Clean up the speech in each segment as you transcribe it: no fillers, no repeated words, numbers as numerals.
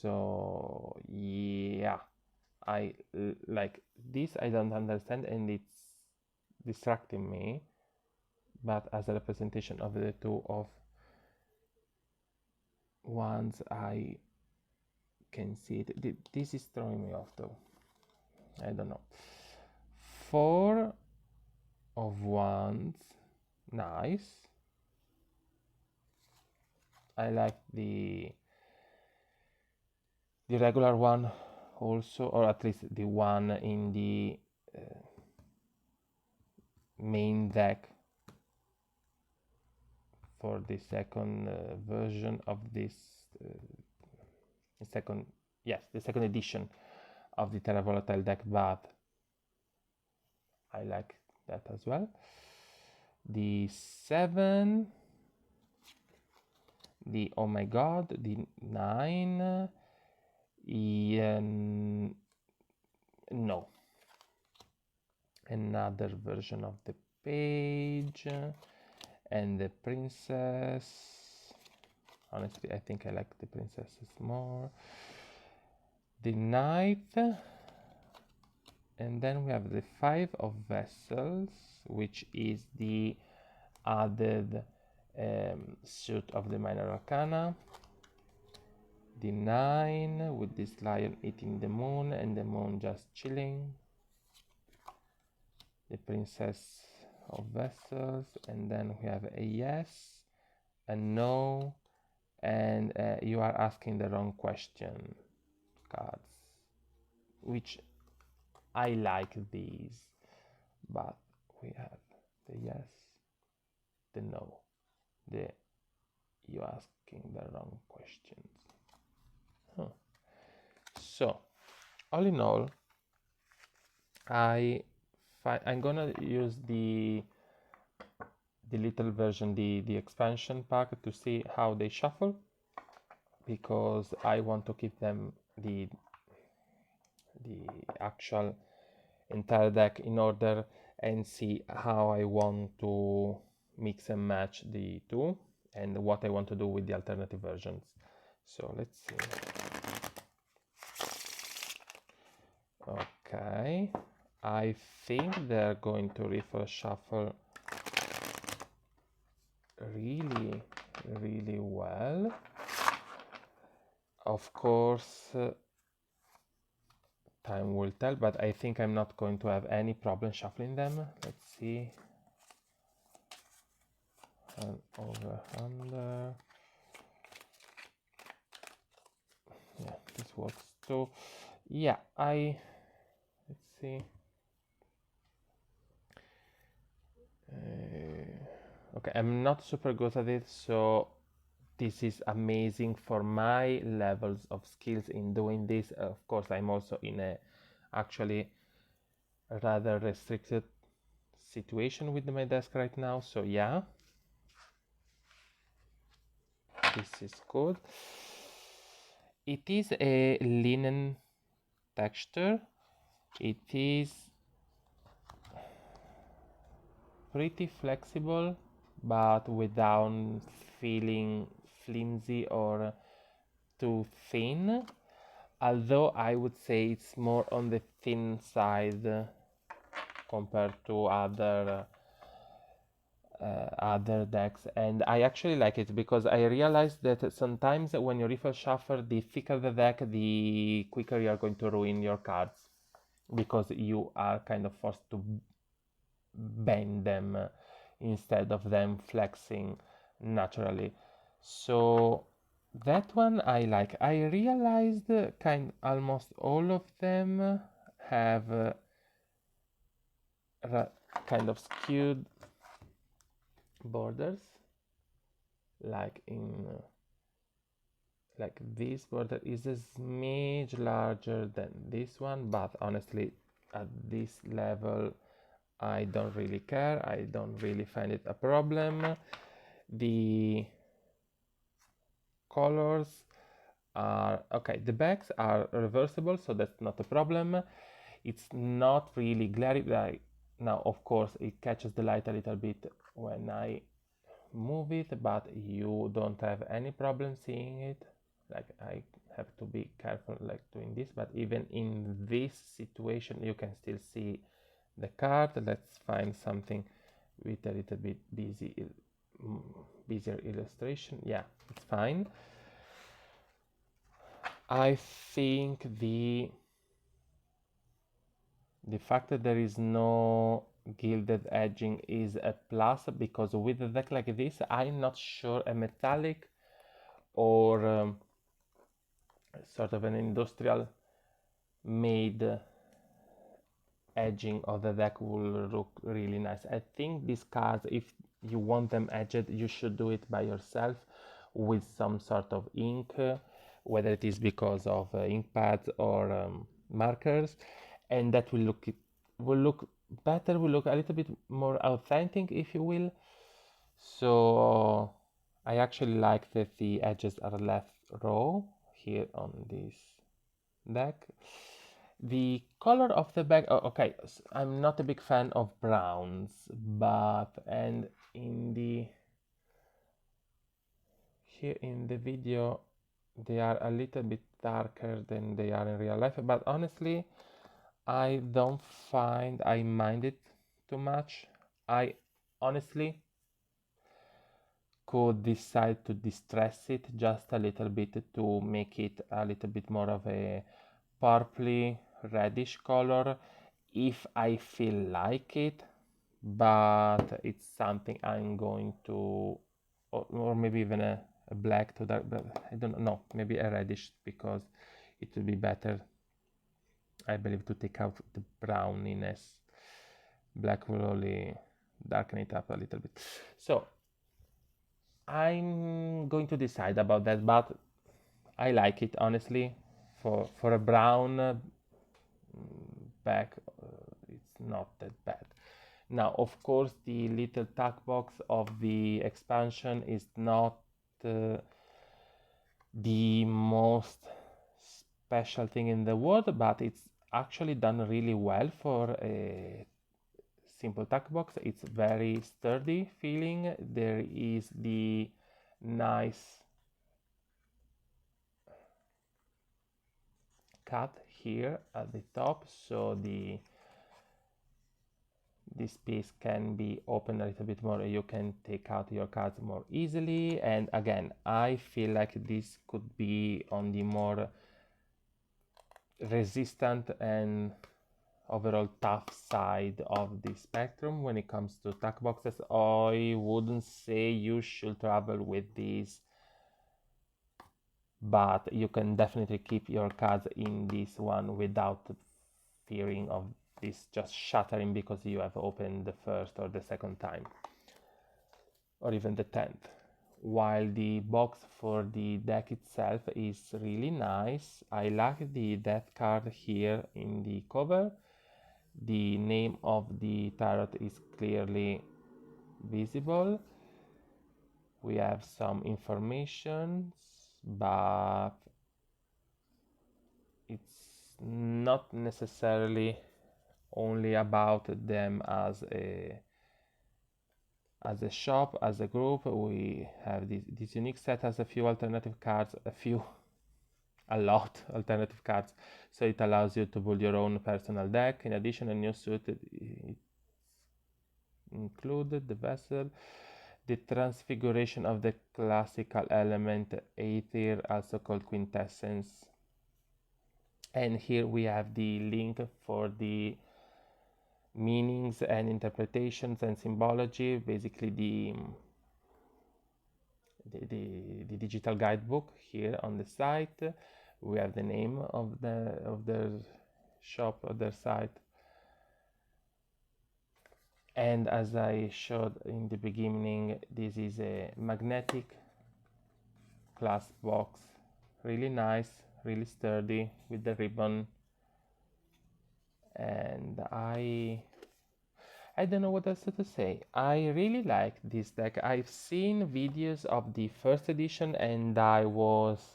So yeah, I like this. I don't understand, and it's distracting me. But as a representation of the two of wands, I can see it. This is throwing me off though. I don't know. Four of wands, nice. I like the regular one also, or at least the one in the main deck for the second version of this the second edition of the Terra Volatile deck, but I like that as well. The 7, the oh my god, the 9, no, another version of the page, and the princess. Honestly, I think I like the princesses more. The knight, and then we have the 5 of vessels, which is the added suit of the minor arcana. The 9 with this lion eating the moon and the moon just chilling. The princess of vessels, and then we have a yes, a no, and you are asking the wrong question cards, which I like these, but we have the yes, the no, the you asking the wrong questions. So all in all, I'm gonna use the little version, the expansion pack, to see how they shuffle, because I want to keep them the actual entire deck in order and see how I want to mix and match the two and what I want to do with the alternative versions. So let's see. Okay, I think they're going to riffle shuffle really well. Of course, time will tell, but I think I'm not going to have any problem shuffling them. Let's see. And over under. Yeah, this works too. Yeah, let's see. Okay, I'm not super good at it, so this is amazing for my levels of skills in doing this. Of course, I'm also in a actually rather restricted situation with my desk right now, so yeah, this is good. It is a linen texture. It is pretty flexible, but without feeling flimsy or too thin, although I would say it's more on the thin side compared to other decks, and I actually like it because I realized that sometimes when you riffle shuffle, the thicker the deck, the quicker you are going to ruin your cards, because you are kind of forced to bend them instead of them flexing naturally. So that one I like. I realized almost all of them have kind of skewed borders, like like this border is a smidge larger than this one, but honestly at this level I don't really care. I don't really find it a problem. The colors are okay. The backs are reversible, so that's not a problem. It's not really glary. Like, now of course it catches the light a little bit when I move it, but you don't have any problem seeing it. Like, I have to be careful like doing this, but even in this situation you can still see the card. Let's find something with a little bit busier illustration. Yeah, it's fine. I think the fact that there is no gilded edging is a plus, because with a deck like this I'm not sure a metallic or sort of an industrial made edging of the deck will look really nice. I think these cards, if you want them edged, you should do it by yourself with some sort of ink, whether it is because of ink pads or markers, and that will look better, will look a little bit more authentic, if you will. So I actually like that the edges are left raw here on this deck. The color of the back, oh, okay, I'm not a big fan of browns, but and here in the video they are a little bit darker than they are in real life, but honestly I don't find I mind it too much. I honestly could decide to distress it just a little bit to make it a little bit more of a purpley reddish color if I feel like it, but it's something I'm going to, or maybe even a black to dark, but I don't know, maybe a reddish, because it will be better, I believe, to take out the browniness. Black will only darken it up a little bit. So I'm going to decide about that, but I like it honestly. For a brown back, it's not that bad. Now, of course, the little tuck box of the expansion is not the most special thing in the world, but it's actually done really well for a simple tuck box. It's very sturdy feeling. There is the nice cut here at the top, so this piece can be opened a little bit more. You can take out your cards more easily, and again, I feel like this could be on the more resistant and overall tough side of the spectrum when it comes to tuck boxes. I wouldn't say you should travel with these, but you can definitely keep your cards in this one without fearing of this just shattering because you have opened the first or the second time, or even the 10th. While the box for the deck itself is really nice. I like the death card here in the cover. The name of the tarot is clearly visible. We have some information, but it's not necessarily only about them as a shop, as a group. We have this unique set has a few alternative cards, a lot alternative cards, so it allows you to build your own personal deck. In addition, a new suit included the vessel, the transfiguration of the classical element Aether, also called quintessence. And here we have the link for the meanings and interpretations and symbology, basically the digital guidebook here on the site. We have the name of their shop, of their site, and as I showed in the beginning, this is a magnetic clasp box, really nice, really sturdy with the ribbon, and I don't know what else to say. I really like this deck. I've seen videos of the first edition and I was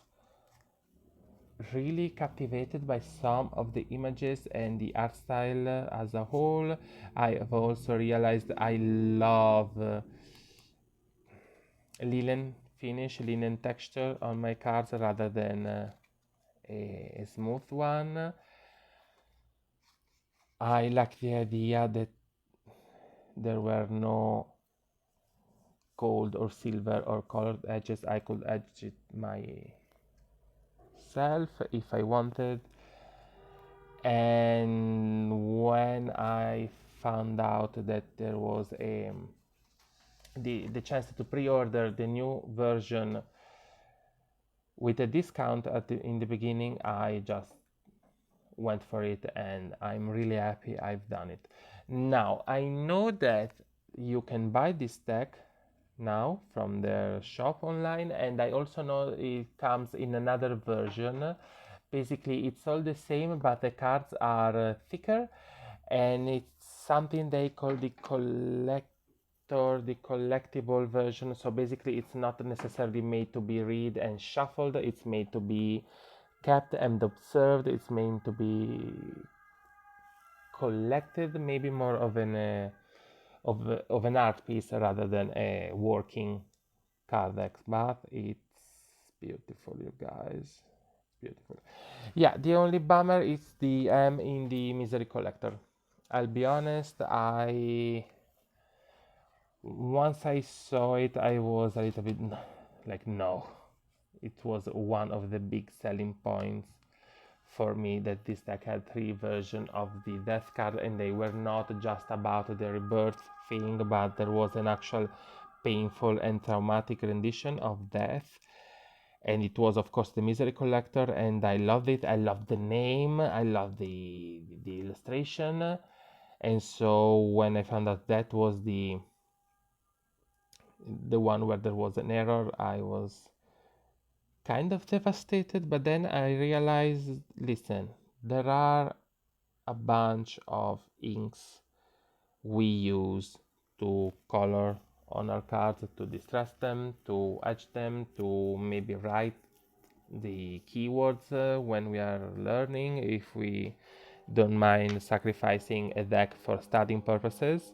really captivated by some of the images and the art style as a whole. I have also realized I love linen finish, linen texture on my cards rather than a smooth one. I like the idea that there were no gold or silver or colored edges. I could edge it myself if I wanted. And when I found out that there was the chance to pre-order the new version with a discount in the beginning, I just went for it, and I'm really happy I've done it. Now, I know that you can buy this deck now from their shop online, and I also know it comes in another version. Basically, it's all the same, but the cards are thicker, and it's something they call the collectible version. So basically, it's not necessarily made to be read and shuffled, it's made to be kept and observed. It's meant to be collected, maybe more of an art piece rather than a working card deck. But it's beautiful, you guys. It's beautiful. Yeah, the only bummer is the M in the Misery Collector. I'll be honest, I once I saw it, I was a little bit like, no. It was one of the big selling points for me that this deck had 3 versions of the death card, and they were not just about the rebirth thing, but there was an actual painful and traumatic rendition of death. And it was, of course, the Misery Collector, and I loved it. I loved the name, I loved the illustration. And so when I found out that was the one where there was an error, I was kind of devastated. But then I realized, listen, there are a bunch of inks we use to color on our cards, to distress them, to etch them, to maybe write the keywords when we are learning, if we don't mind sacrificing a deck for studying purposes.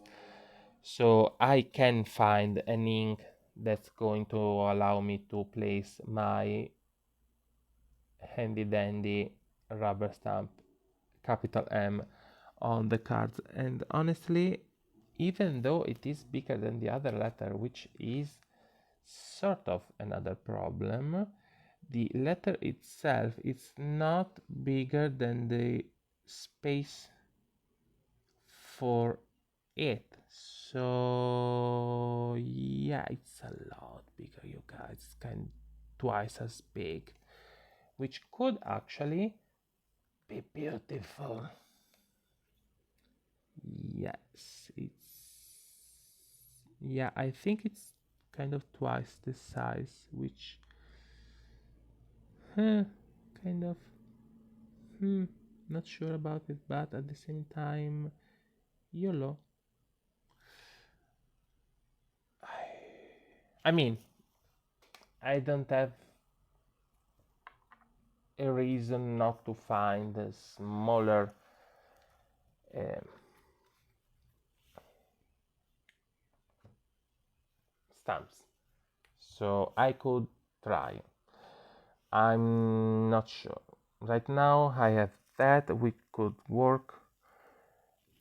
So I can find an ink that's going to allow me to place my handy dandy rubber stamp capital M on the cards. And honestly, even though it is bigger than the other letter, which is sort of another problem, the letter itself is not bigger than the space for it. So yeah, it's a lot bigger, you guys. It's kind of twice as big, which could actually be beautiful. Yes, yeah, I think it's kind of twice the size, which kind of not sure about it, but at the same time, YOLO. I mean, I don't have a reason not to find a smaller um, stamps, so I could try. I'm not sure. Right now I have that, we could work,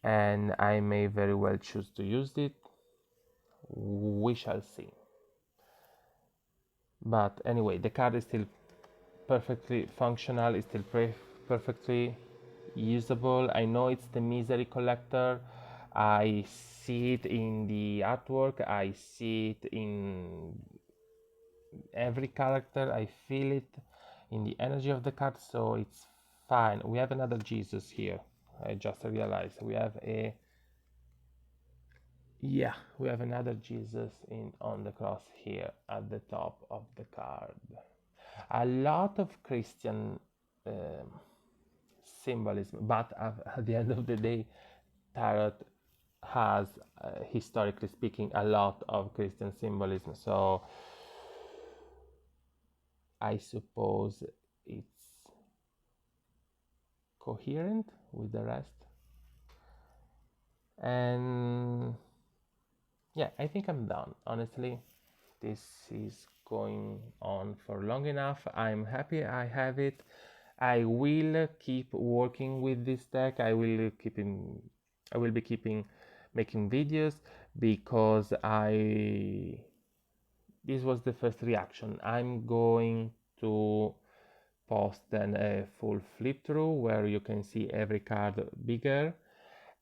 and I may very well choose to use it. We shall see. But anyway, the card is still perfectly functional, it's still perfectly usable. I know it's the Misery Collector. I see it in the artwork, I see it in every character, I feel it in the energy of the card, so it's fine. We have another Jesus here. I just realized we have another Jesus on the cross here at the top of the card. A lot of Christian symbolism, but at the end of the day, tarot has, historically speaking, a lot of Christian symbolism. So I suppose it's coherent with the rest. And yeah, I think I'm done. Honestly, this is going on for long enough. I'm happy I have it. I will keep working with this deck. I will be keeping making videos because this was the first reaction. I'm going to post then a full flip through where you can see every card bigger,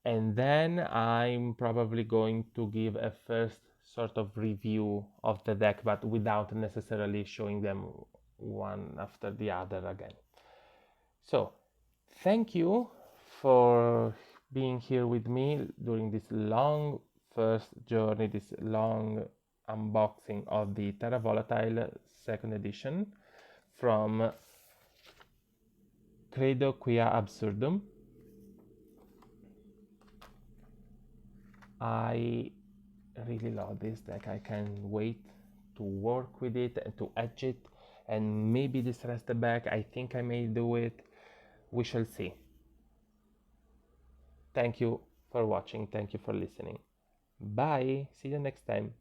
and then I'm probably going to give a first sort of review of the deck, but without necessarily showing them one after the other again. So thank you for being here with me during this long first journey, this long unboxing of the Terra Volatile second edition from Credo Quia Absurdum. I really love this deck. I can't wait to work with it and to edge it and maybe distress the back. I think I may do it. We shall see. Thank you for watching. Thank you for listening. Bye. See you next time.